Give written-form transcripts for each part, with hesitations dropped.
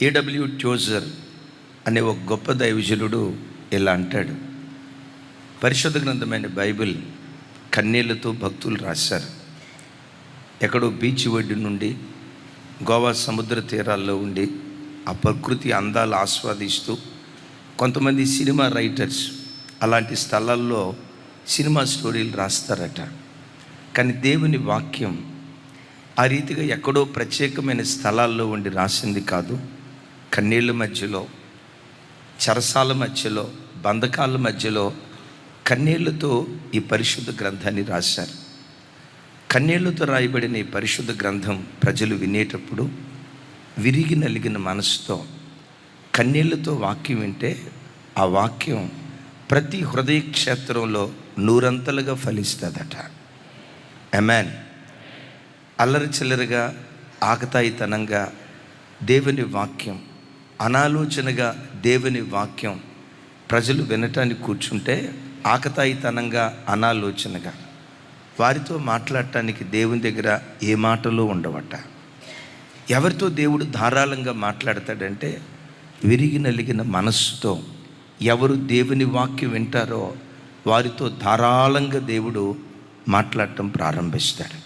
A.W. Tozer అనే ఒక గొప్ప దైవజనుడు ఇలా అంటాడు, పరిశుద్ధ గ్రంథమైన బైబిల్ కన్నీళ్లతో భక్తులు రాశారు. ఎక్కడో బీచ్ ఒడ్డు నుండి గోవా సముద్ర తీరాల్లో ఉండి ఆ ప్రకృతి అందాలు ఆస్వాదిస్తూ కొంతమంది సినిమా రైటర్స్ అలాంటి స్థలాల్లో సినిమా స్టోరీలు రాస్తారట. కానీ దేవుని వాక్యం ఆ రీతిగా ఎక్కడో ప్రత్యేకమైన స్థలాల్లో ఉండి రాసింది కాదు. కన్నీళ్ళ మధ్యలో, చెరసాల మధ్యలో, బంధకాల మధ్యలో కన్నీళ్లతో ఈ పరిశుద్ధ గ్రంథాన్ని రాశారు. కన్నీళ్లతో రాయబడిన ఈ పరిశుద్ధ గ్రంథం ప్రజలు వినేటప్పుడు విరిగి నలిగిన మనసుతో కన్నీళ్లతో వాక్యం వింటే ఆ వాక్యం ప్రతి హృదయ క్షేత్రంలో నూరంతలుగా ఫలిస్తుందట. ఆమేన్. అల్లరి చిల్లరగా, ఆకతాయితనంగా దేవుని వాక్యం, అనాలోచనగా దేవుని వాక్యం ప్రజలు వినటానికి కూర్చుంటే ఆకతాయితనంగా, అనాలోచనగా వారితో మాట్లాడటానికి దేవుని దగ్గర ఏ మాటలు ఉండవట. ఎవరితో దేవుడు ధారాళంగా మాట్లాడతాడంటే విరిగి నలిగిన మనస్సుతో ఎవరు దేవుని వాక్యం వింటారో వారితో ధారాళంగా దేవుడు మాట్లాడటం ప్రారంభిస్తాడు.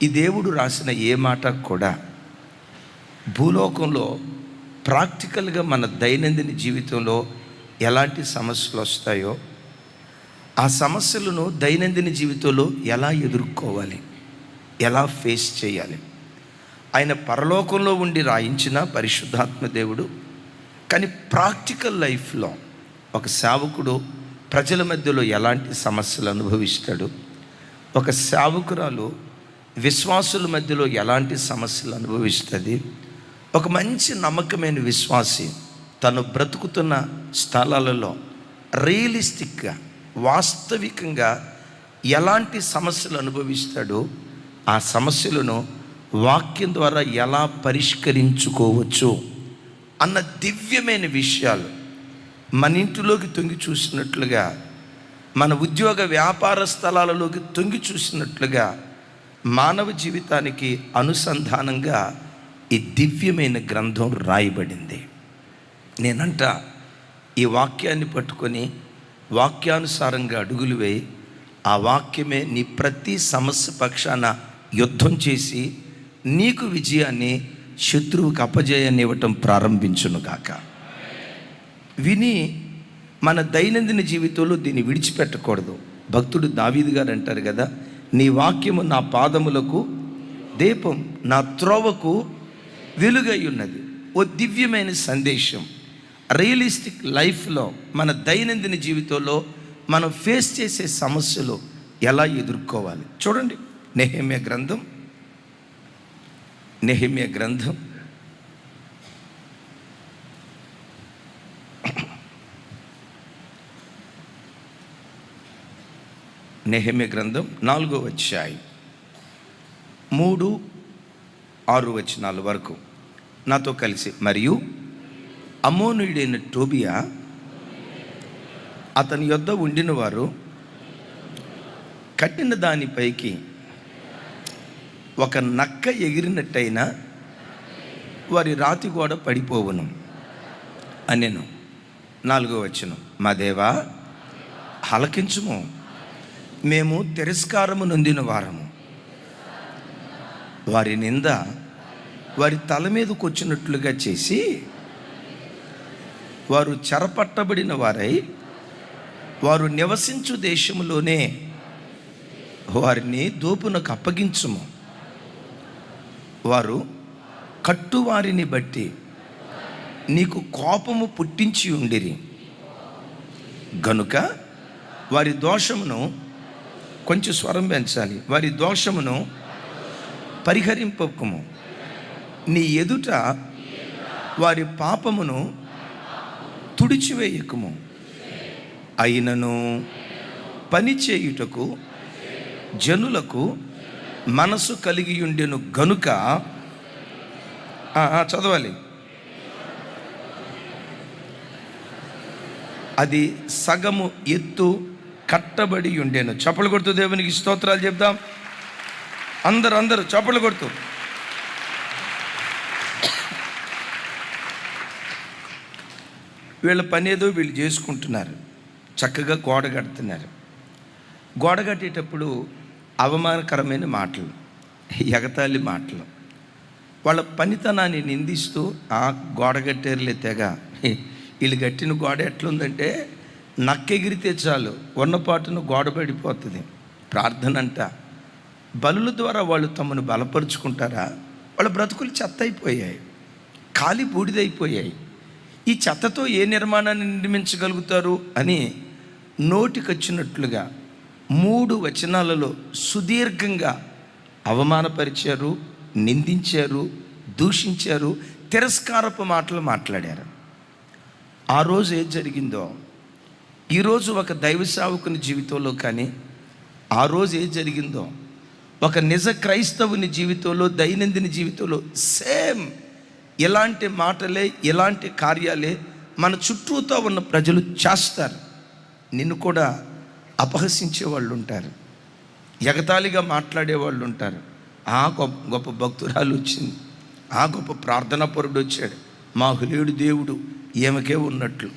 ఈ దేవుడు రాసిన ఏ మాట కూడా భూలోకంలో ప్రాక్టికల్గా మన దైనందిన జీవితంలో ఎలాంటి సమస్యలు వస్తాయో ఆ సమస్యలను దైనందిన జీవితంలో ఎలా ఎదుర్కోవాలి, ఎలా ఫేస్ చేయాలి, ఆయన పరలోకంలో ఉండి రాయించిన పరిశుద్ధాత్మ దేవుడు. కానీ ప్రాక్టికల్ లైఫ్లో ఒక సేవకుడు ప్రజల మధ్యలో ఎలాంటి సమస్యలు అనుభవిస్తాడు, ఒక సేవకురాలు విశ్వాసుల మధ్యలో ఎలాంటి సమస్యలు అనుభవిస్తుంది, ఒక మంచి నమ్మకమైన విశ్వాసి తను బ్రతుకుతున్న స్థలాలలో రియలిస్టిక్గా, వాస్తవికంగా ఎలాంటి సమస్యలు అనుభవిస్తాడో ఆ సమస్యలను వాక్యం ద్వారా ఎలా పరిష్కరించుకోవచ్చు అన్న దివ్యమైన విషయాలు మన ఇంటిలోకి తొంగి చూసినట్లుగా, మన ఉద్యోగ వ్యాపార స్థలాలలోకి తొంగి చూసినట్లుగా మానవ జీవితానికి అనుసంధానంగా ఈ దివ్యమైన గ్రంథం రాయబడింది. నేనంట ఈ వాక్యాన్ని పట్టుకొని వాక్యానుసారంగా అడుగులు వేయి, ఆ వాక్యమే నీ ప్రతి సమస్య పక్షాన యుద్ధం చేసి నీకు విజయాన్ని, శత్రువుకి అపజయాన్ని ఇవ్వటం ప్రారంభించును గాక. విని మన దైనందిన జీవితంలో దీన్ని విడిచిపెట్టకూడదు. భక్తుడు దావీదు గారు అంటారు కదా, నీ వాక్యము నా పాదములకు దీపం, నా త్రోవకు వెలుగై ఉన్నది. ఓ దివ్యమైన సందేశం. రియలిస్టిక్ లైఫ్లో మన దైనందిన జీవితంలో మనం ఫేస్ చేసే సమస్యలు ఎలా ఎదుర్కోవాలి చూడండి. నెహెమ్యా గ్రంథం నెహెమ్యా గ్రంథం 4వ అధ్యాయం 3-6 వచనాల వరకు నాతో కలిసి. మరియు అమ్మోనీయుడైన టోబియా అతని యొద్ద ఉండిన వారు కట్టిన దానిపైకి ఒక నక్క ఎగిరినట్టయినా వారి రాతి గోడ పడిపోవును అనెను. 4వ వచనం, మా దేవా ఆలకించుము, మేము తిరస్కారము నొందిన వారము, వారి నింద వారి తల మీదకు వచ్చినట్లుగా చేసి వారు చెరపట్టబడిన వారై వారు నివసించు దేశంలోనే వారిని దోపునకు అప్పగించుము. వారు కట్టువారిని బట్టి నీకు కోపము పుట్టించి ఉండిరి గనుక వారి దోషమును, కొంచెం స్వరం పెంచాలి, వారి దోషమును పరిహరింపకము. నీ ఎదుట వారి పాపమును తుడిచివేయకము. అయినను పని చేయుటకు జనులకు మనసు కలిగి ఉండెను గనుక, చదవాలి, అది సగము ఎత్తు కట్టబడి ఉండెను. చప్పలు కొడుతూ దేవునికి స్తోత్రాలు చెప్దాం. అందరూ చప్పలు కొడుతూ వీళ్ళ పని ఏదో వీళ్ళు చేసుకుంటున్నారు, చక్కగా గోడ కడుతున్నారు. గోడ కట్టేటప్పుడు అవమానకరమైన మాటలు, ఎగతాళి మాటలు, వాళ్ళ పనితనాన్ని నిందిస్తూ ఆ గోడ కట్టేరులే తెగ, వీళ్ళు కట్టిన గోడ ఎట్లుందంటే నక్కెగిరితే చాలు ఉన్నపాటును గోడ పడిపోతుంది. ప్రార్థన అంట, బలుల ద్వారా వాళ్ళు తమను బలపరుచుకుంటారా? వాళ్ళ బ్రతుకులు చెత్త అయిపోయాయి, ఖాళీ బూడిదైపోయాయి. ఈ చెత్తతో ఏ నిర్మాణాన్ని నిర్మించగలుగుతారు అని నోటికొచ్చినట్లుగా 3 వచనాలలో సుదీర్ఘంగా అవమానపరిచారు, నిందించారు, దూషించారు, తిరస్కారపు మాటలు మాట్లాడారు. ఆ రోజు ఏం జరిగిందో ఈరోజు ఒక దైవ సేవకుని జీవితంలో కానీ, ఆ రోజు ఏం జరిగిందో ఒక నిజ క్రైస్తవుని జీవితంలో, దైనందిన జీవితంలో సేమ్ ఇలాంటి మాటలే, ఇలాంటి కార్యాలే మన చుట్టూతో ఉన్న ప్రజలు చేస్తారు. నిన్ను కూడా అపహసించే వాళ్ళు ఉంటారు, ఎగతాళిగా మాట్లాడే వాళ్ళు ఉంటారు. ఆ గొప్ప భక్తురాలు వచ్చింది, ఆ గొప్ప ప్రార్థనా పరుడు వచ్చాడు, మా హులేడు దేవుడు ఏమకే ఉన్నట్లు.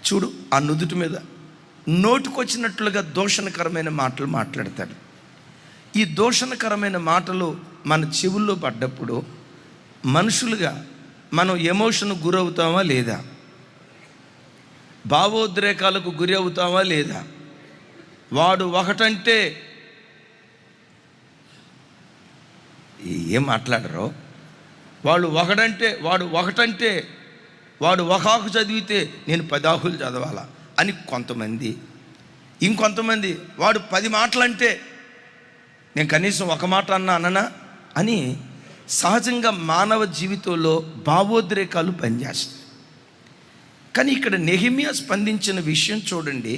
చూడు, ఆ నుదుటి మీద నోటికొచ్చినట్లుగా దూషణకరమైన మాటలు మాట్లాడతాడు. ఈ దూషణకరమైన మాటలు మన చెవుల్లో పడ్డప్పుడు మనుషులుగా మనం ఎమోషన్ గురవుతామా లేదా? భావోద్రేకాలకు గురి అవుతామా లేదా? వాడు ఒకటంటే ఏం మాట్లాడరో, వాడు ఒక ఆకు చదివితే నేను 10 ఆకులు చదవాలా అని కొంతమంది, ఇంకొంతమంది వాడు 10 మాటలంటే నేను కనీసం ఒక మాట అన్నా అని సహజంగా మానవ జీవితంలో భావోద్రేకాలు పనిచేస్తాయి. కానీ ఇక్కడ నెహెమ్యా స్పందించిన విషయం చూడండి,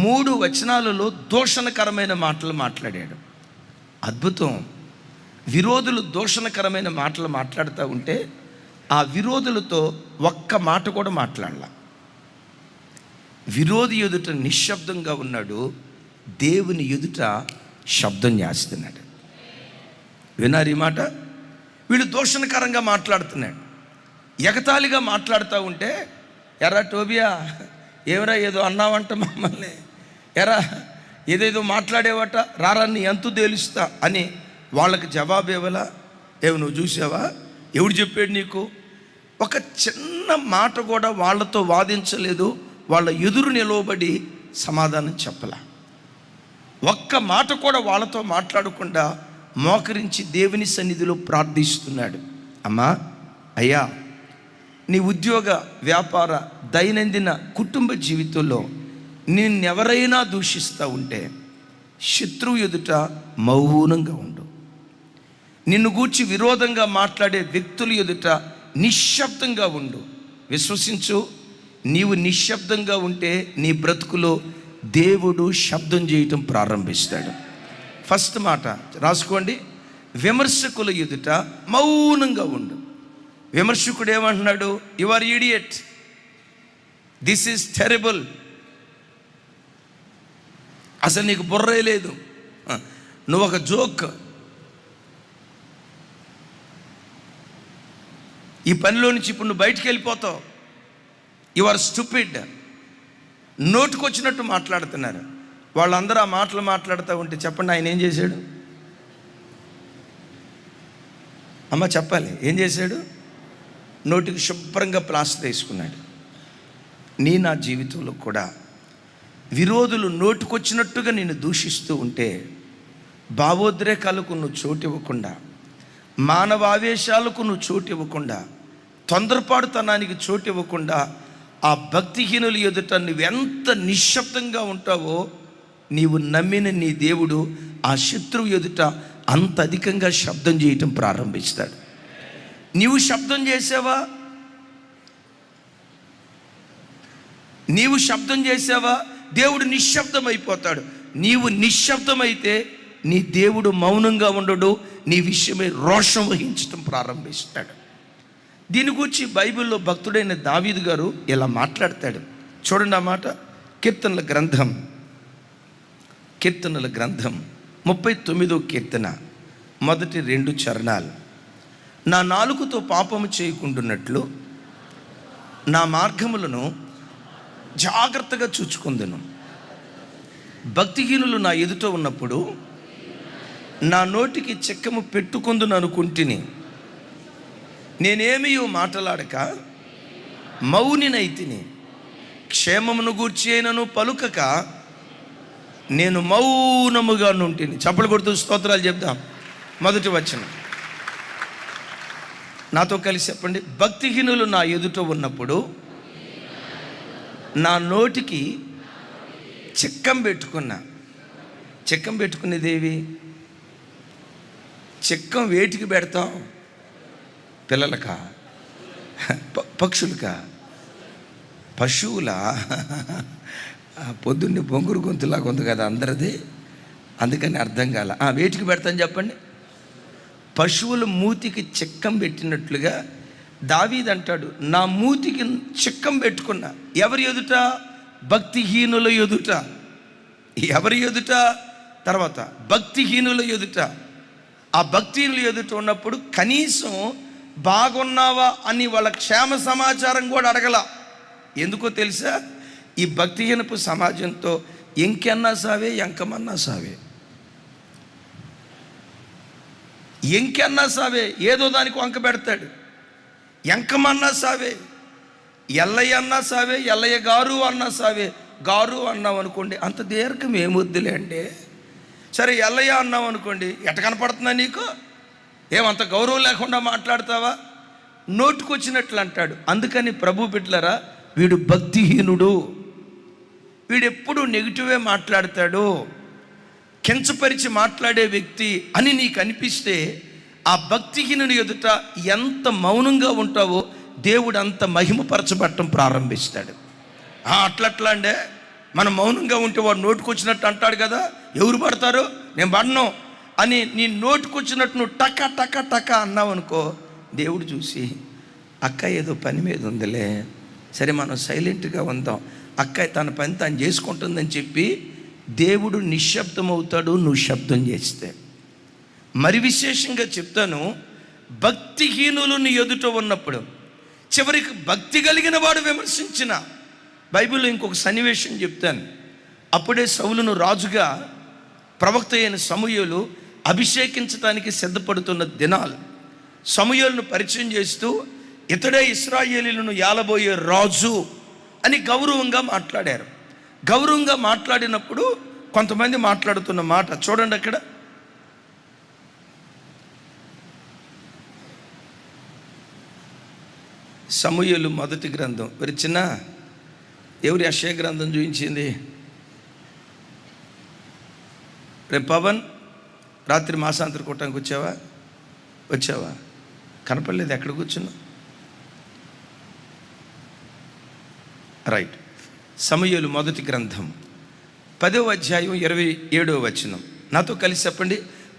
3 వచనాలలో దూషణకరమైన మాటలు మాట్లాడాడు. అద్భుతం. విరోధులు దూషణకరమైన మాటలు మాట్లాడుతూ ఉంటే ఆ విరోధులతో ఒక్క మాట కూడా మాట్లాడాల. విరోధి ఎదుట నిశ్శబ్దంగా ఉన్నాడు, దేవుని ఎదుట శబ్దం చేస్తున్నాడు. విన్నారు ఈ మాట? వీళ్ళు దూషణకరంగా మాట్లాడుతున్నాడు, ఎగతాళిగా మాట్లాడుతూ ఉంటే, ఎరా టోబియా, ఏమరా ఏదో అన్నావంట మమ్మల్ని, ఎరా ఏదేదో మాట్లాడేవట, రారా నీ అంతు తేలుస్తా అని వాళ్ళకి జవాబు ఇవ్వాలా? నువ్వు చూసావా, ఎవడు చెప్పాడు నీకు? ఒక చిన్న మాట కూడా వాళ్ళతో వాదించలేదు, వాళ్ళ ఎదురు నిలవబడి సమాధానం చెప్పలా. ఒక్క మాట కూడా వాళ్ళతో మాట్లాడకుండా మోకరించి దేవుని సన్నిధిలో ప్రార్థిస్తున్నాడు. అమ్మా, అయ్యా, నీ ఉద్యోగ, వ్యాపార, దైనందిన కుటుంబ జీవితంలో నిన్నెవరైనా దూషిస్తూ ఉంటే శత్రువు ఎదుట మౌనంగా ఉండు. నిన్ను గూర్చి విరోధంగా మాట్లాడే వ్యక్తుల ఎదుట నిశ్శబ్దంగా ఉండు. విశ్వసించు, నీవు నిశ్శబ్దంగా ఉంటే నీ బ్రతుకులో దేవుడు శబ్దం చేయటం ప్రారంభిస్తాడు. ఫస్ట్ మాట రాసుకోండి, విమర్శకుల ఎదుట మౌనంగా ఉండు. విమర్శకుడు ఏమంటున్నాడు? You are idiot, this is terrible, అసలు నీకు బుర్రే లేదు, నువ్వు ఒక జోక్, ఈ పనిలో నుంచి ఇప్పుడు నువ్వు బయటికి వెళ్ళిపోతావు, యు ఆర్ స్టూపిడ్. నోటుకొచ్చినట్టు మాట్లాడుతున్నారు. వాళ్ళందరూ ఆ మాటలు మాట్లాడుతూ ఉంటే చెప్పండి, ఆయన ఏం చేశాడు? అమ్మ చెప్పాలి, ఏం చేశాడు? నోటికి శుభ్రంగా ప్లాస్టర్ వేసుకున్నాడు. నా జీవితంలో కూడా విరోధులు నోటుకొచ్చినట్టుగా నిన్ను దూషిస్తూ ఉంటే భావోద్రేకాలకు నువ్వు చోటు ఇవ్వకుండా, మానవ ఆవేశాలకు నువ్వు చోటు ఇవ్వకుండా, తొందరపాటుతనానికి చోటు ఇవ్వకుండా, ఆ భక్తిహీనుల ఎదుట నువ్వెంత నిశ్శబ్దంగా ఉంటావో నీవు నమ్మిన నీ దేవుడు ఆ శత్రువు ఎదుట అంత అధికంగా శబ్దం చేయటం ప్రారంభిస్తాడు. నీవు శబ్దం చేసావా? దేవుడు నిశ్శబ్దం అయిపోతాడు. నీవు నిశ్శబ్దమైతే నీ దేవుడు మౌనంగా ఉండడు, నీ విషయమై రోషం వహించటం ప్రారంభిస్తాడు. దీని గురించి బైబిల్లో భక్తుడైన దావీదు గారు ఇలా మాట్లాడతాడు. చూడండి ఆ మాట, కీర్తనల గ్రంథం 39వ కీర్తన మొదటి 2 చరణాలు. నా నాలుకతో పాపము చేయకుండానట్లు నా మార్గములను జాగ్రత్తగా చూచుకుందును. భక్తిహీనులు నా ఎదుట ఉన్నప్పుడు నా నోటికి చిక్కము పెట్టుకుందును అనుకుంటుని. నేనేమీ మాటలాడక మౌనినైతిని. క్షేమమును గూర్చి అయినను పలుకక నేను మౌనముగా నుంటిని. చప్పలు కొడుతూ స్తోత్రాలు చెప్దాం. మొదటి వచనం నాతో కలిసి చెప్పండి. భక్తిహీనులు నా ఎదుట ఉన్నప్పుడు నా నోటికి చిక్కం పెట్టుకున్నా. చిక్కం పెట్టుకునేదేవి? చిక్కం వేటికి పెడతాం? పిల్లలకా? పక్షులకా? పశువులా? పొద్దున్నే బొంగురు గొంతులాగా ఉంది కదా అందరిది, అందుకని అర్థం కాల. వేటికి పెడతాను చెప్పండి? పశువుల మూతికి చిక్కం పెట్టినట్లుగా దావీదు అంటాడు, నా మూతికి చిక్కం పెట్టుకున్నా. ఎవరి ఎదుట? భక్తిహీనుల ఎదుట. ఎవరి ఎదుట? తర్వాత భక్తిహీనుల ఎదుట. ఆ భక్తిహీనుల ఎదుట ఉన్నప్పుడు కనీసం బాగున్నావా అని వాళ్ళ క్షేమ సమాచారం కూడా అడగల. ఎందుకో తెలుసా? ఈ భక్తిహీనపు సమాజంతో ఎంకన్నా సావే, ఎంకమన్నా సావే. ఎంకన్నా సావే, ఏదో దానికి వంక పెడతాడు. ఎంకమన్నా సావే, ఎల్లయ్య అన్నా సావే, ఎల్లయ్య గారు అన్నా సావే. గారు అన్నావు అనుకోండి, అంత దీర్ఘం ఏమొద్దులే అండి. సరే ఎల్లయ్య అన్నావు అనుకోండి, ఎట కనపడుతుందా నీకు? ఏమంత గౌరవం లేకుండా మాట్లాడతావా? నోటుకొచ్చినట్లు అంటాడు. అందుకని ప్రభు బిడ్డలారా, వీడు భక్తిహీనుడు, వీడెప్పుడు నెగిటివే మాట్లాడతాడు, కించపరిచి మాట్లాడే వ్యక్తి అని నీకు అనిపిస్తే ఆ భక్తిహీనుని ఎదుట ఎంత మౌనంగా ఉంటావో దేవుడు అంత మహిమపరచబట్టం ప్రారంభిస్తాడు. అట్లట్లా అంటే మనం మౌనంగా ఉంటే వాడు నోటుకొచ్చినట్టు అంటాడు కదా. ఎవరు పడతారు? నేను పడను అని నీ నోటుకొచ్చినట్టు నువ్వు టక టక టక అన్నావు అనుకో, దేవుడు చూసి అక్క ఏదో పని మీద ఉందిలే, సరే మనం సైలెంట్గా ఉందాం, అక్క తన పని తాను చేసుకుంటుందని చెప్పి దేవుడు నిశ్శబ్దం అవుతాడు నువ్వు శబ్దం చేస్తే. మరి విశేషంగా చెప్తాను, భక్తిహీనులు నీ ఎదుట ఉన్నప్పుడు చివరికి భక్తి కలిగిన వాడు విమర్శించిన. బైబిల్లో ఇంకొక సన్నివేశం చెప్తాను. అప్పుడే సౌలును రాజుగా ప్రవక్త అయిన సమూయేలు అభిషేకించడానికి సిద్ధపడుతున్న దినాలు. సమూయేలును పరిచయం చేస్తూ ఇతడే ఇశ్రాయేలీయులను ఏలబోయే రాజు అని గౌరవంగా మాట్లాడారు. గౌరవంగా మాట్లాడినప్పుడు కొంతమంది మాట్లాడుతున్న మాట చూడండి. అక్కడ సమూయేలు మొదటి గ్రంథం. మరి చిన్న ఎవరి యెషయా గ్రంథం చూపించింది? రేపు పవన్ రాత్రి మాసాంతర కూటానికి వచ్చావా? కనపడలేదు. ఎక్కడ కూర్చున్నా? రైట్. సమూయేలు మొదటి గ్రంథం 10వ అధ్యాయం 27వ వచనం. నాతో కలిసి చెప్పండి.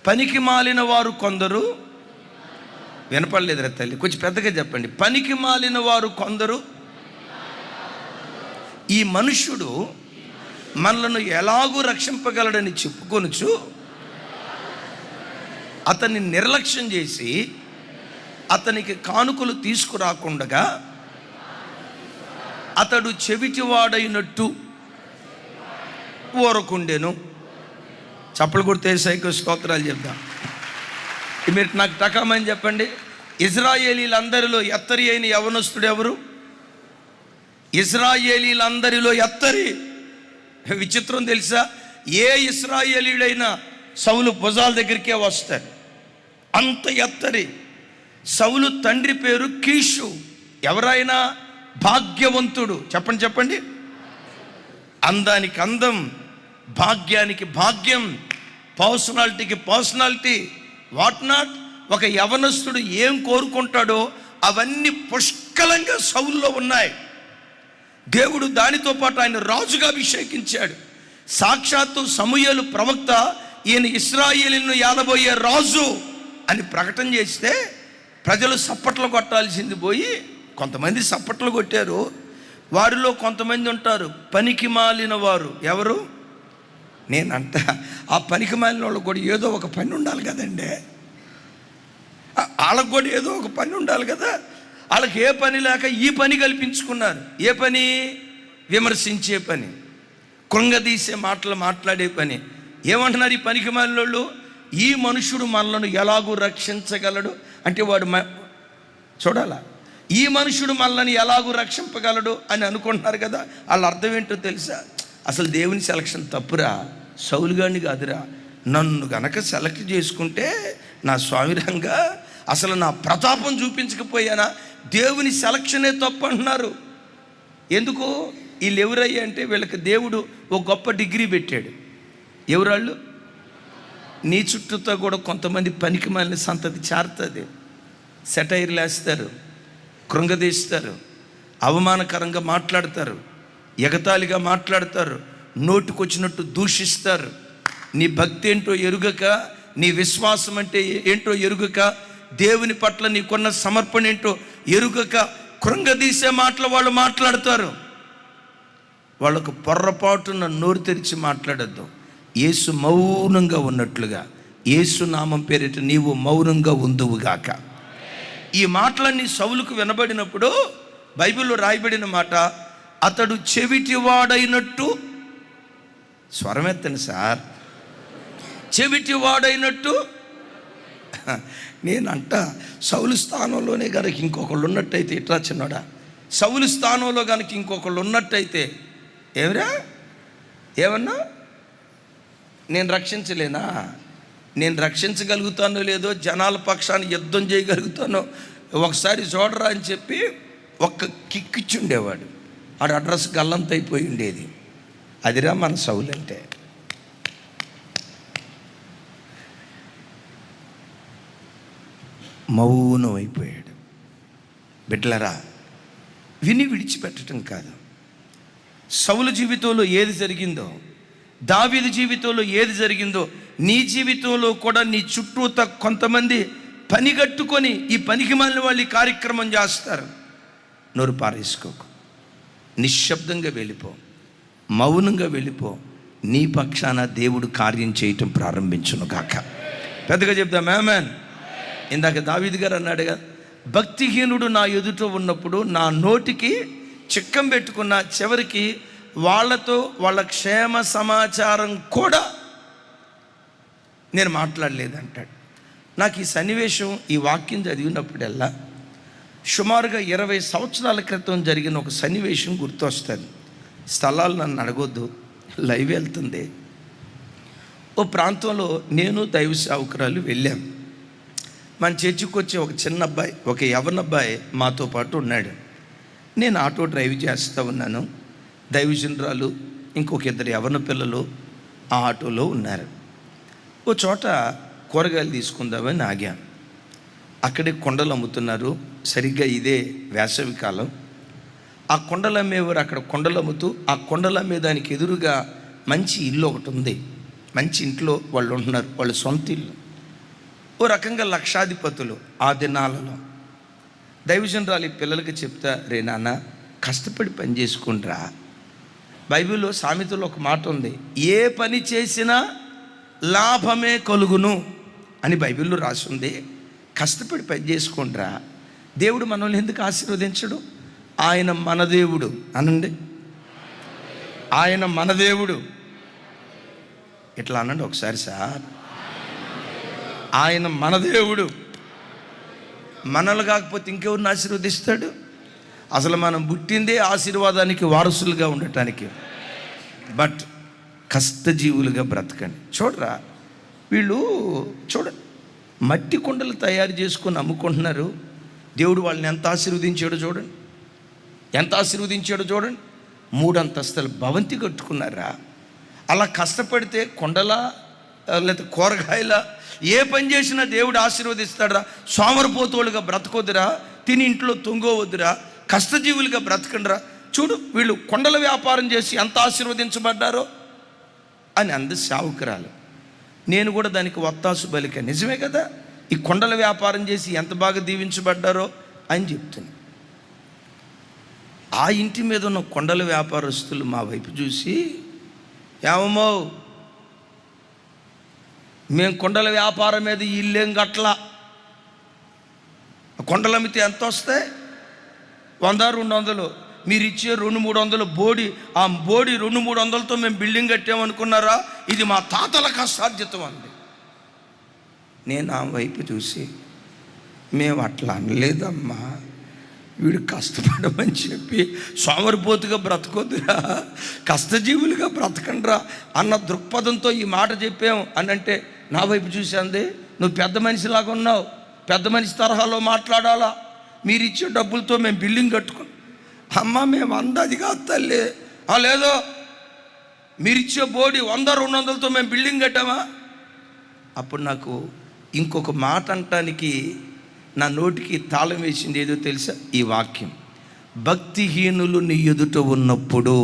పనికి మాలిన వారు కొందరు, వినపడలేదురా తల్లి, కొంచెం పెద్దగా చెప్పండి. పనికి మాలిన వారు కొందరు, ఈ మనుష్యుడు మనలను ఎలాగూ రక్షింపగలడని చెప్పుకొనుచు అతన్ని నిర్లక్ష్యం చేసి అతనికి కానుకలు తీసుకురాకుండగా అతడు చెవిటివాడైనట్టు ఊరకుండెను. చప్పలు కొడితే సైకో స్తోత్రాలు చెప్దాం. మీరు నాకు టకామని చెప్పండి. ఇశ్రాయేలీలందరిలో ఎత్తరి అయిన యవనస్తుడు ఎవరు? ఇశ్రాయేలీలందరిలో ఎత్తరి. విచిత్రం తెలుసా? ఏ ఇశ్రాయేలీయుడైనా సౌలు భుజాల దగ్గరికే వస్తాడు, అంత ఎత్తరి. సౌలు తండ్రి పేరు కీషు. ఎవరైనా భాగ్యవంతుడు. చెప్పండి. అందానికి అందం, భాగ్యానికి భాగ్యం, పర్సనాలిటీకి పర్సనాలిటీ, వాట్ నాట్. ఒక యవనస్తుడు ఏం కోరుకుంటాడో అవన్నీ పుష్కలంగా సౌలులో ఉన్నాయి. దేవుడు దానితో పాటు ఆయన రాజుగా అభిషేకించాడు. సాక్షాత్తు సమూయేలు ప్రవక్త ఈయన ఇశ్రాయేలీయులను ఏలబోయే రాజు అని ప్రకటన చేస్తే ప్రజలు సప్పట్లు కొట్టాల్సింది పోయి కొంతమంది సప్పట్లు కొట్టారు. వారిలో కొంతమంది ఉంటారు పనికి మాలిన వారు. ఎవరు? నేనంట ఆ పనికి మాలిన వాళ్ళకు కూడా ఏదో ఒక పని ఉండాలి కదండి. వాళ్ళకు కూడా ఏదో ఒక పని ఉండాలి కదా. వాళ్ళకి ఏ పని లేక ఈ పని కల్పించుకున్నారు. ఏ పని? విమర్శించే పని, కృంగదీసే మాటలు మాట్లాడే పని. ఏమంటున్నారు ఈ పనికి మాలినోళ్ళు? ఈ మనుషుడు మనలను ఎలాగూ రక్షించగలడు అంటే వాడు చూడాలా, ఈ మనుషుడు మనల్ని ఎలాగూ రక్షింపగలడు అని అనుకుంటున్నారు కదా. వాళ్ళ అర్థం ఏంటో తెలుసా? అసలు దేవుని సెలక్షన్ తప్పురా, సౌలు గారిని కాదురా, నన్ను గనక సెలెక్ట్ చేసుకుంటే నా స్వామిరంగా అసలు నా ప్రతాపం చూపించకపోయానా, దేవుని సెలక్షనే తప్పు అంటున్నారు. ఎందుకు? వీళ్ళు ఎవరయ్యా అంటే వీళ్ళకి దేవుడు ఒక గొప్ప డిగ్రీ పెట్టాడు. ఎవరాళ్ళు? నీ చుట్టూతో కూడా కొంతమంది పనికి మాలిన సంతతి చేరుతుంది. సెటైర్లు వేస్తారు, కృంగదీస్తారు, అవమానకరంగా మాట్లాడతారు, ఎగతాళిగా మాట్లాడతారు, నోటుకొచ్చినట్టు దూషిస్తారు. నీ భక్తి ఏంటో ఎరుగక, నీ విశ్వాసం అంటే ఏంటో ఎరుగక, దేవుని పట్ల నీకున్న సమర్పణ ఏంటో ఎరుగక కృంగదీసే మాటలు వాళ్ళు మాట్లాడతారు. వాళ్ళకు పొర్రపాటున నోరు తెరిచి మాట్లాడద్దు. యేసు మౌనంగా ఉన్నట్లుగా యేసు నామం పేరిట నీవు మౌనంగా ఉందువుగాక. ఈ మాటలన్నీ సౌలుకు వినబడినప్పుడు బైబిల్లో రాయబడిన మాట, అతడు చెవిటివాడైనట్టు, స్వరమెత్తండి సార్, చెవిటివాడైనట్టు. నేనంట సౌలు స్థానంలోనే కనుక ఇంకొకళ్ళు ఉన్నట్టయితే, ఇట్లా చిన్నోడా, సౌలు స్థానంలో కనుక ఇంకొకళ్ళు ఉన్నట్టయితే ఏమిరా, ఏమన్నా నేను రక్షించలేనా? నేను రక్షించగలుగుతానో లేదో, జనాల పక్షాన్ని యుద్ధం చేయగలుగుతానో ఒకసారి చూడరా అని చెప్పి ఒక్క కిక్కిచ్చుండేవాడు. ఆడ అడ్రస్ గల్లంత అయిపోయి ఉండేది. అదిరా మన సౌలు అంటే. మౌనం అయిపోయాడు. బిడ్డలారా, విని విడిచిపెట్టడం కాదు. సౌలు జీవితంలో ఏది జరిగిందో, దావీదు జీవితంలో ఏది జరిగిందో, నీ జీవితంలో కూడా నీ చుట్టూత కొంతమంది పని కట్టుకొని ఈ పనికి మాలిన వాళ్ళు ఈ కార్యక్రమం చేస్తారు. నోరు పారేసుకోకు, నిశ్శబ్దంగా వెళ్ళిపో, మౌనంగా వెళ్ళిపో. నీ పక్షాన దేవుడు కార్యం చేయటం ప్రారంభించును గాక. పెద్దగా చెప్దాం ఆమేన్. ఇందాక దావీదు గారు అన్నాడుగా, భక్తిహీనుడు నా ఎదుట ఉన్నప్పుడు నా నోటికి చిక్కం పెట్టుకున్న, చివరికి వాళ్ళతో వాళ్ళ క్షేమ సమాచారం కూడా నేను మాట్లాడలేదంటాడు. నాకు ఈ సన్నివేశం, ఈ వాక్యం చదివినప్పుడల్లా సుమారుగా 20 సంవత్సరాల క్రితం జరిగిన ఒక సన్నివేశం గుర్తొస్తుంది. స్థలాలు నన్ను అడగొద్దు, లైవ్ వెళ్తుంది. ఓ ప్రాంతంలో నేను దైవ సేవకురాలు వెళ్ళాం. మన చర్చికి వచ్చే ఒక చిన్న అబ్బాయి, ఒక యవ్వన అబ్బాయి మాతో పాటు ఉన్నాడు. నేను ఆటో డ్రైవ్ చేస్తూ ఉన్నాను. దైవజనురాలు ఇంకొక 2 యవ్వన పిల్లలు ఆ ఆటోలో ఉన్నారు. ఓ చోట కూరగాయలు తీసుకుందామని ఆగాను. అక్కడే కొండలు అమ్ముతున్నారు. సరిగ్గా ఇదే వేసవి కాలం. ఆ కొండలు అమ్మేవారు అక్కడ కొండలు అమ్ముతూ, ఆ కొండలు అమ్మేదానికి ఎదురుగా మంచి ఇల్లు ఒకటి ఉంది. మంచి ఇంట్లో వాళ్ళు ఉంటున్నారు, వాళ్ళ సొంత ఇల్లు. ఓ రకంగా లక్షాధిపతులు ఆ దినాలలో. దైవజనురాలు ఈ పిల్లలకి చెప్తా, రే నాన్న కష్టపడి పని చేసుకుంటారా. బైబిల్లో సామెతలో ఒక మాట ఉంది, ఏ పని చేసినా లాభమే కలుగును అని బైబిల్లో రాసింది. కష్టపడి పని చేసుకుంటారా. దేవుడు మనల్ని ఎందుకు ఆశీర్వదించడు? ఆయన మన దేవుడు అనండి, ఆయన మన దేవుడు. ఇట్లా అనండి ఒకసారి సార్, ఆయన మన దేవుడు. మనల్ని కాకపోతే ఇంకెవరిని ఆశీర్వదిస్తాడు? అసలు మనం పుట్టిందే ఆశీర్వాదానికి వారసులుగా ఉండటానికి. బట్ కష్టజీవులుగా బ్రతకండి. చూడరా, వీళ్ళు చూడండి, మట్టి కుండలు తయారు చేసుకొని అమ్ముకుంటున్నారు. దేవుడు వాళ్ళని ఎంత ఆశీర్వదించాడో చూడండి, ఎంత ఆశీర్వదించాడో చూడండి. 3 అంతస్తుల భవంతి కట్టుకున్నారా. అలా కష్టపడితే కొండల లేదా కూరగాయల ఏ పని చేసినా దేవుడు ఆశీర్వదిస్తాడరా. సోమరిపోతులుగా బ్రతకొద్దురా, తిని ఇంట్లో తొంగోవద్దురా, కష్టజీవులుగా బ్రతకండిరా. చూడు వీళ్ళు కొండల వ్యాపారం చేసి ఎంత ఆశీర్వదించబడ్డారో అని అంది సేవకురాలు. నేను కూడా దానికి వత్తాసు బలిక. నిజమే కదా, ఈ కొండల వ్యాపారం చేసి ఎంత బాగా దీవించబడ్డారో అని చెప్తుంది. ఆ ఇంటి మీద ఉన్న కొండల వ్యాపారస్తులు మా వైపు చూసి, ఏమో మేము కొండల వ్యాపారం మీద ఇల్లేం గట్ల, కొండలు అమ్మితే ఎంత వస్తాయి, 100-200 మీరు ఇచ్చే 200-300 బోడి, ఆ బోడి 200-300తో మేము బిల్డింగ్ కట్టామనుకున్నారా? ఇది మా తాతల కష్టార్జితం అంది. నేను ఆ వైపు చూసి, మేము అట్లా అనలేదమ్మా, వీడు కష్టపడమని చెప్పి సోమరిపోతుగా బ్రతకొద్దురా, కష్టజీవులుగా బ్రతకండ్రా అన్న దృక్పథంతో ఈ మాట చెప్పాం అని అంటే నా వైపు చూసి అంది, నువ్వు పెద్ద మనిషిలాగా ఉన్నావు, పెద్ద మనిషి తరహాలో మాట్లాడాలా, మీరు ఇచ్చే డబ్బులతో మేము బిల్డింగ్ కట్టుకున్నాం. అమ్మ మేము అందది కాదు తల్లి. లేదో మీరిచ్చే బోడి 100-200తో మేము బిల్డింగ్ కట్టామా? అప్పుడు నాకు ఇంకొక మాట అంటానికి నా నోటికి తాళం వేసింది ఏదో తెలుసా? ఈ వాక్యం, భక్తిహీనులు నీ ఎదుట ఉన్నప్పుడు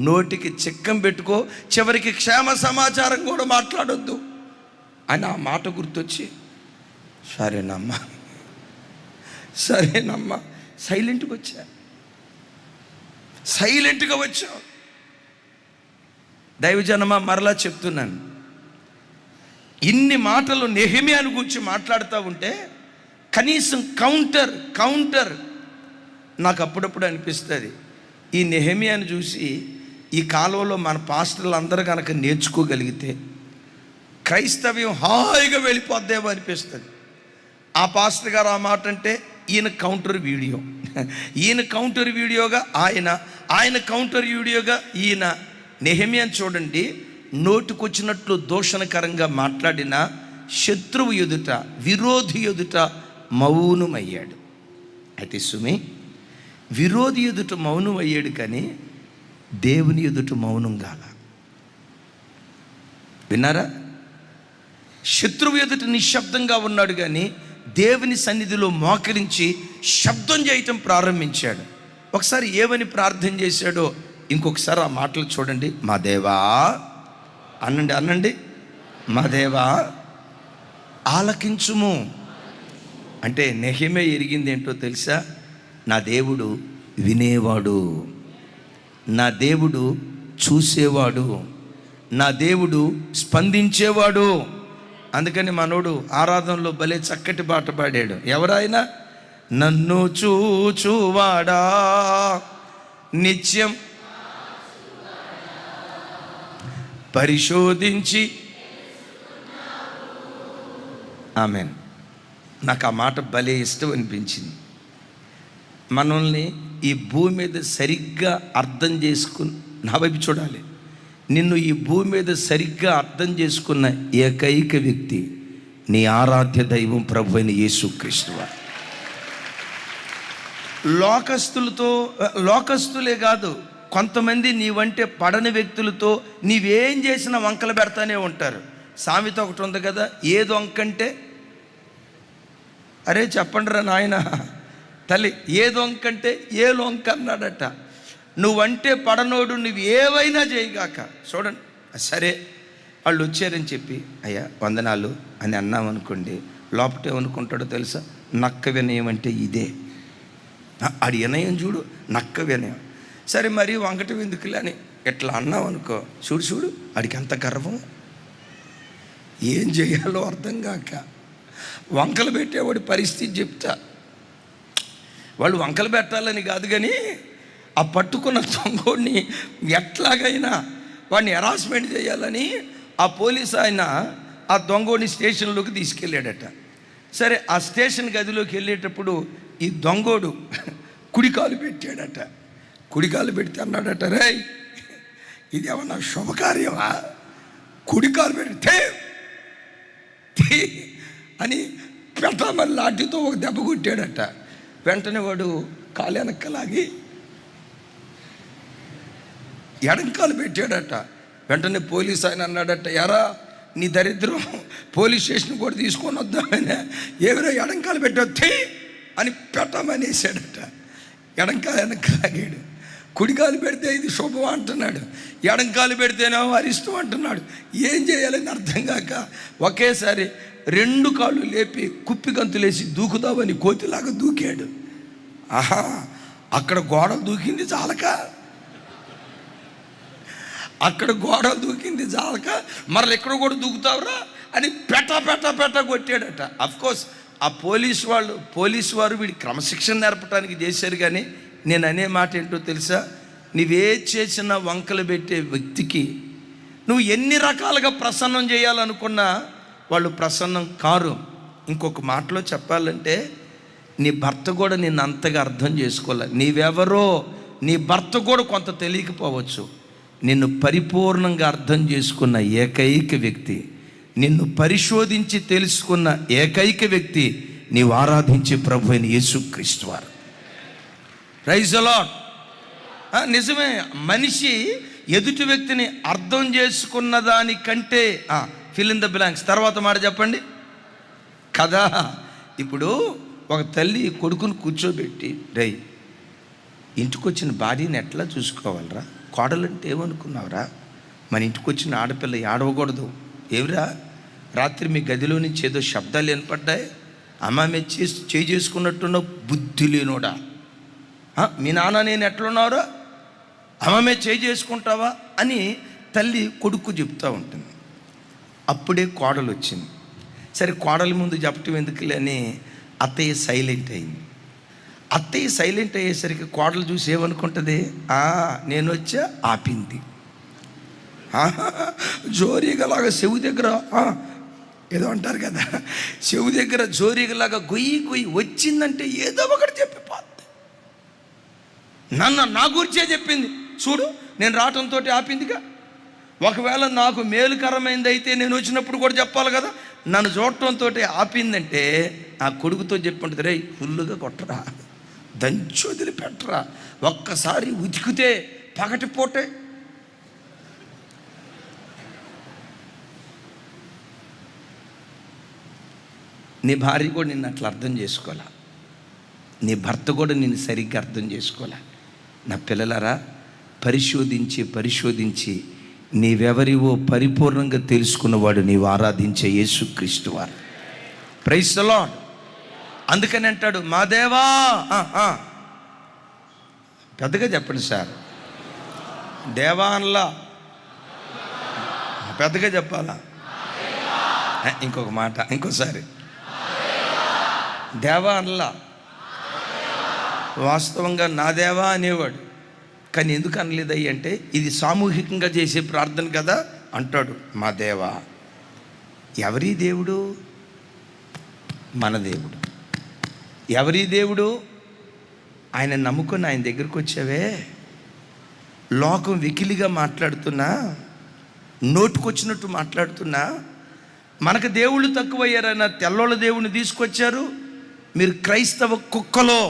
నోటికి చిక్కం పెట్టుకో, చివరికి క్షేమ సమాచారం కూడా మాట్లాడొద్దు అని ఆ మాట గుర్తొచ్చి, సరేనమ్మా సైలెంట్గా వచ్చా. దైవజనమా, మరలా చెప్తున్నాను, ఇన్ని మాటలు నెహెమ్యాను గురించి మాట్లాడుతూ ఉంటే కనీసం కౌంటర్ నాకు అప్పుడప్పుడు అనిపిస్తుంది. ఈ నెహెమ్యాను చూసి ఈ కాలంలో మన పాస్టర్లు అందరూ కనుక నేర్చుకోగలిగితే క్రైస్తవ్యం హాయిగా వెళ్ళిపోద్దేమో అనిపిస్తుంది. ఆ పాస్టర్ గారు ఆ మాట అంటే ఈయన కౌంటర్ వీడియోగా ఆయన కౌంటర్ వీడియోగా ఈయన. నెహెమ్యాను చూడండి, నోటికొచ్చినట్లు దూషణకరంగా మాట్లాడిన శత్రువు ఎదుట, విరోధి ఎదుట మౌనమయ్యాడు. అయితే సుమి, విరోధి ఎదుట మౌనం అయ్యాడు కానీ దేవుని ఎదుట మౌనం గాల. విన్నారా? శత్రువు ఎదుట నిశ్శబ్దంగా ఉన్నాడు కానీ దేవుని సన్నిధిలో మోకరించి శబ్దం చేయటం ప్రారంభించాడు. ఒకసారి ఏమని ప్రార్థన చేశాడో ఇంకొకసారి ఆ మాటలు చూడండి. మా దేవా అనండి మా దేవా ఆలకించుము అంటే నెహెమ్యా ఎరిగింది ఏంటో తెలుసా? నా దేవుడు వినేవాడు, నా దేవుడు చూసేవాడు, నా దేవుడు స్పందించేవాడు. అందుకని మనోడు ఆరాధనలో భలే చక్కటి పాట పాడాడు. ఎవరైనా నన్ను చూచువాడా నిత్యం పరిశోధించి. ఆమెన్. నాకు ఆ మాట భలే ఇష్టం అనిపించింది. మనల్ని ఈ భూమి మీద సరిగ్గా అర్థం చేసుకుని, నా వైపు చూడాలి, నిన్ను ఈ భూమి మీద సరిగ్గా అర్థం చేసుకున్న ఏకైక వ్యక్తి నీ ఆరాధ్య దైవం ప్రభు అయిన యేసుక్రీస్తు వారు. లోకస్తులే కాదు, కొంతమంది నీవంటే పడని వ్యక్తులతో నీవేం చేసినా వంకలు పెడతానే ఉంటారు. సామెత ఒకటి ఉంది కదా, ఏది వంకంటే, అరే చెప్పండి రా నాయన తల్లి, ఏది వంకంటే ఏ లొంక అన్నాడట. నువ్వంటే పడనోడు నువ్వు ఏవైనా చేయగాక. చూడండి, సరే వాళ్ళు వచ్చారని చెప్పి అయ్యా వందనాలు అని అన్నామనుకోండి, లోపట ఏమనుకుంటాడో తెలుసా? నక్క వినయం అంటే ఇదే. ఆడి వినయం చూడు, నక్క వినయం. సరే మరి వంకట ఎందుకులే అని ఎట్లా అన్నావు అనుకో, చూడు ఆడికి ఎంత గర్వం, ఏం చేయాలో అర్థం కాక వంకలు పెట్టేవాడి పరిస్థితి చెప్తా. వాళ్ళు వంకలు పెట్టాలని కాదు కానీ ఆ పట్టుకున్న దొంగోడిని ఎట్లాగైనా వాడిని హెరాస్మెంట్ చేయాలని ఆ పోలీస్ ఆయన ఆ దొంగోడిని స్టేషన్లోకి తీసుకెళ్ళాడట. సరే ఆ స్టేషన్ గదిలోకి వెళ్ళేటప్పుడు ఈ దొంగోడు కుడికాలు పెట్టాడట. కుడికాలు పెడితే అన్నాడట, రేయ్ ఇది ఏమన్నా శుభకార్యమా, కుడికాలు పెడితే అని పెట్టమని లాఠీతో ఒక దెబ్బ కొట్టాడట. వెంటనే వాడు కాలు వెనక్కలాగి ఎడంకాలు పెట్టాడట. వెంటనే పోలీస్ ఆయన అన్నాడట, ఎరా నీ దరిద్రం పోలీస్ స్టేషన్ కూడా తీసుకొని వద్దామని, ఎవరో ఎడంకాలు పెట్టొద్ది అని పెట్టమనేసాడట. ఎడంకాలు వెనక్కలాగాడు. కుడికాలు పెడితే ఇది శుభం అంటున్నాడు, ఎడంకాలు పెడితేనేమో అరిష్టం అంటున్నాడు. ఏం చేయాలని అర్థం కాక ఒకేసారి 2 కాళ్ళు లేపి కుప్పి గంతులేసి దూకుదామని కోతిలాగా దూకాడు. ఆహా, అక్కడ గోడలు దూకింది చాలక మరలు ఎక్కడ కూడా దూకుతావురా అని పెట్ట కొట్టాడట. అఫ్కోర్స్ ఆ పోలీసు వారు వీడి క్రమశిక్షణ నేర్పడానికి చేశారు. కానీ నేను అనే మాట ఏంటో తెలుసా, నువ్వే చేసిన వంకలు పెట్టే వ్యక్తికి నువ్వు ఎన్ని రకాలుగా ప్రసన్నం చేయాలనుకున్నా వాళ్ళు ప్రసన్నం కారు. ఇంకొక మాటలో చెప్పాలంటే, నీ భర్త కూడా నిన్ను అంతగా అర్థం చేసుకోలే. నీవెవరో నీ భర్త కూడా కొంత తెలియకపోవచ్చు. నిన్ను పరిపూర్ణంగా అర్థం చేసుకున్న ఏకైక వ్యక్తి, నిన్ను పరిశోధించి తెలుసుకున్న ఏకైక వ్యక్తి నీవు ఆరాధించే ప్రభు అయిన యేసుక్రీస్తు వారు. Praise the Lord. నిజమే, మనిషి ఎదుటి వ్యక్తిని అర్థం చేసుకున్న దానికంటే ఫిల్ ఇన్ ద బ్లాంక్స్. తర్వాత మాట చెప్పండి కదా. ఇప్పుడు ఒక తల్లి కొడుకుని కూర్చోబెట్టి, రై ఇంటికి వచ్చిన భార్యని ఎట్లా చూసుకోవాలరా, కోడలంటే ఏమనుకున్నావురా, మన ఇంటికి వచ్చిన ఆడపిల్ల ఏడవకూడదు, ఏమిరా రాత్రి మీ గదిలో నుంచి ఏదో శబ్దాలు వినపడ్డాయి, అమ్మ మీద చేయి చేసుకున్నట్టున్న బుద్ధి లేనోడా, మీ నాన్న నేను ఎట్లున్నారో అమ్మ మీద చేయి చేసుకుంటావా అని తల్లి కొడుకు చెప్తూ ఉంటుంది. అప్పుడే కోడలు వచ్చింది. సరే కోడలి ముందు చెప్పటం ఎందుకులే అని అత్తయ్య సైలెంట్ అయింది. అత్తయ్య సైలెంట్ అయ్యేసరికి కోడలు చూసి ఏమనుకుంటుంది, నేను వచ్చా ఆపింది. జోరీగలాగా చెవు దగ్గర ఏదో అంటారు కదా, చెవు దగ్గర జోరీగలాగా గొయ్యి వచ్చిందంటే ఏదో ఒకటి చెప్పిపోద్ది. నా గురించే చెప్పింది చూడు, నేను రావటంతో ఆపిందిగా. ఒకవేళ నాకు మేలుకరమైంది అయితే నేను వచ్చినప్పుడు కూడా చెప్పాలి కదా. నన్ను చూడటంతో ఆపిందంటే ఆ కొడుకుతో చెప్పుంటుంది, రే ఫుల్లుగా కొట్టరా, దంచి వదిలిపెట్టరా, ఒక్కసారి ఉతికితే పగటిపోటే. నీ భార్య కూడా నిన్ను అట్లా అర్థం చేసుకోవాలా, నీ భర్త కూడా నిన్ను సరిగ్గా అర్థం చేసుకోవాలా. నా పిల్లలారా, పరిశోధించి నీవెవరివో పరిపూర్ణంగా తెలుసుకున్నవాడు నీవు ఆరాధించే యేసుక్రీస్తు వారు. Praise the Lord. అందుకని అంటాడు, మా దేవా. పెద్దగా చెప్పండి సార్, దేవా అనలా, పెద్దగా చెప్పాలా. ఇంకొక మాట, ఇంకోసారి దేవా అనలా. వాస్తవంగా నా దేవా అనేవాడు, కానీ ఎందుకు అనలేదయ్యి అంటే ఇది సామూహికంగా చేసే ప్రార్థన కదా. అంటాడు, మా దేవా. ఎవరి దేవుడు? మన దేవుడు. ఎవరి దేవుడు? ఆయన నమ్ముకొని ఆయన దగ్గరికి వచ్చావే, లోకం వికిలిగా మాట్లాడుతున్నా, నోటుకొచ్చినట్టు మాట్లాడుతున్నా, మనకు దేవుళ్ళు తక్కువయ్యారన్న తెల్లోళ్ళ దేవుడిని తీసుకొచ్చారు. మీరు క్రైస్తవ కుక్కలో,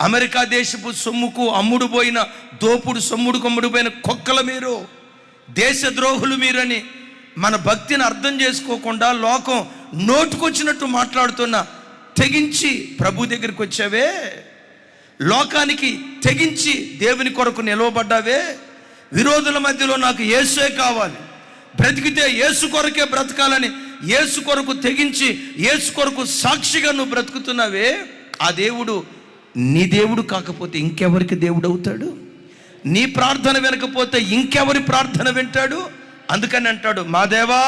అమెరికా దేశపు సొమ్ముకు అమ్ముడు పోయిన, దోపుడు సొమ్ముడుకు అమ్ముడు పోయిన కుక్కల మీరు, దేశద్రోహులు మీరని మన భక్తిని అర్థం చేసుకోకుండా లోకం నోటుకొచ్చినట్టు మాట్లాడుతున్నా తెగించి ప్రభు దగ్గరికి వచ్చావే, లోకానికి తెగించి దేవుని కొరకు నిలవబడ్డావే. విరోధుల మధ్యలో నాకు యేసే కావాలి, బ్రతికితే యేసు కొరకే బ్రతకాలని యేసు కొరకు తెగించి యేసు కొరకు సాక్షిగా నువ్వు బ్రతుకుతున్నావే. ఆ దేవుడు నీ దేవుడు కాకపోతే ఇంకెవరికి దేవుడు అవుతాడు? నీ ప్రార్థన వినకపోతే ఇంకెవరి ప్రార్థన వింటాడు? అందుకని అంటాడు, మా దేవా,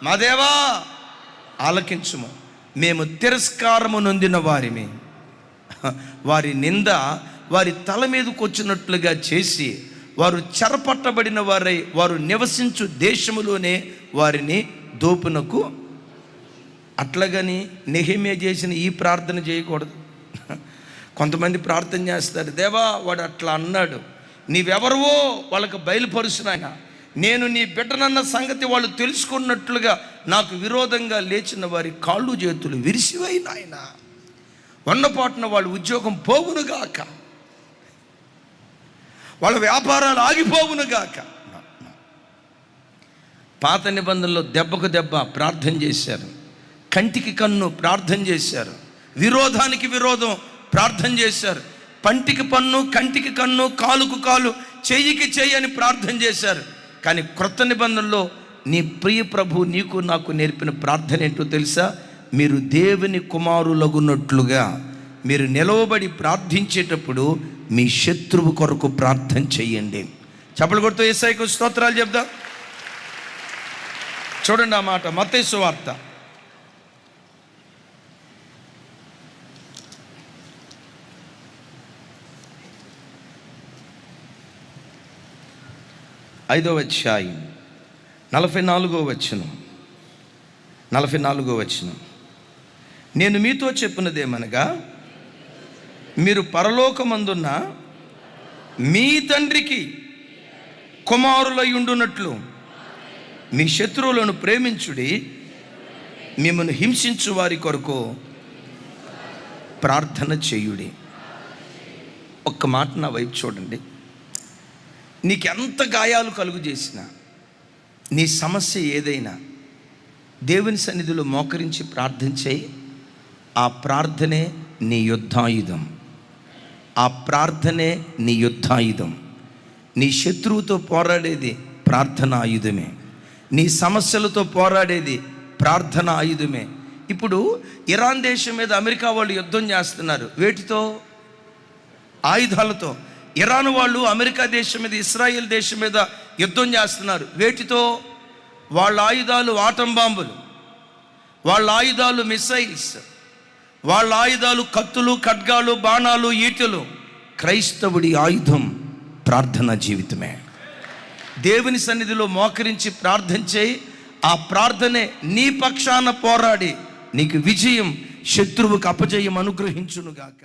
మా దేవా ఆలకించుము. మేము తిరస్కారము నొందిన వారిని, వారి నింద వారి తల మీదకు వచ్చినట్లుగా చేసి, వారు చెరపట్టబడిన వారై వారు నివసించు దేశములోనే వారిని దోపునకు. అట్లాగని నెహెమ్యా చేసిన ఈ ప్రార్థన చేయకూడదు. కొంతమంది ప్రార్థన చేస్తారు, దేవా వాడు అట్లా అన్నాడు, నీవెవరవో వాళ్ళకు బయలుపరుచునాయన, నేను నీ బిడ్డనన్న సంగతి వాళ్ళు తెలుసుకున్నట్లుగా నాకు విరోధంగా లేచిన వారి కాళ్ళు చేతులు విరిసివైన ఆయన, ఉన్నపాటున వాళ్ళ ఉద్యోగం పోవునుగాక, వాళ్ళ వ్యాపారాలు ఆగిపోవునుగాక. పాత నిబంధనలో దెబ్బకు దెబ్బ ప్రార్థన చేశారు, కంటికి కన్ను ప్రార్థన చేశారు, విరోధానికి విరోధం ప్రార్థన చేశారు, పంటికి పన్ను, కంటికి కన్ను, కాలుకు కాలు, చెయ్యికి చెయ్యి అని ప్రార్థన చేశారు. కానీ క్రొత్త నిబంధనలో నీ ప్రియ ప్రభు నీకు నాకు నేర్పిన ప్రార్థన ఏంటో తెలుసా? మీరు దేవుని కుమారులగున్నట్లుగా మీరు నిలవబడి ప్రార్థించేటప్పుడు మీ శత్రువు కొరకు ప్రార్థన చెయ్యండి. చప్పలు కొడుతూ యేసయ్యకు స్తోత్రాలు చెప్దాం. చూడండి ఆ మాట, మత్తయి సువార్త 5వ అధ్యాయం 44వ వచనం. నేను మీతో చెప్పినదేమనగా, మీరు పరలోకమందున్న మీ తండ్రికి కుమారులై ఉండునట్లు మీ శత్రువులను ప్రేమించుడి, మిమ్మల్ని హింసించు వారి కొరకు ప్రార్థన చేయుడి. ఒక్క మాట నా వైపు చూడండి. నీకెంత గాయాలు కలుగు చేసినా, నీ సమస్య ఏదైనా దేవుని సన్నిధిలో మోకరించి ప్రార్థించేయి. ఆ ప్రార్థనే నీ యుద్ధాయుధం. ఆ ప్రార్థనే నీ యుద్ధాయుధం. నీ శత్రువుతో పోరాడేది ప్రార్థన ఆయుధమే. నీ సమస్యలతో పోరాడేది ప్రార్థన ఆయుధమే. ఇప్పుడు ఇరాన్ దేశం మీద అమెరికా వాళ్ళు యుద్ధం చేస్తున్నారు. వేటితో? ఆయుధాలతో. ఇరాన్ వాళ్ళు అమెరికా దేశం మీద, ఇస్రాయేల్ దేశం మీద యుద్ధం చేస్తున్నారు. వేటితో? వాళ్ళ ఆయుధాలు ఆటం బాంబులు, వాళ్ళ ఆయుధాలు మిసైల్స్, వాళ్ళ ఆయుధాలు కత్తులు, ఖడ్గాలు, బాణాలు, ఈటెలు. క్రైస్తవుడి ఆయుధం ప్రార్థనా జీవితమే. దేవుని సన్నిధిలో మోకరించి ప్రార్థన చేయి. ఆ ప్రార్థనే నీ పక్షాన పోరాడి నీకు విజయం, శత్రువుకు అపజయం అనుగ్రహించునుగాక.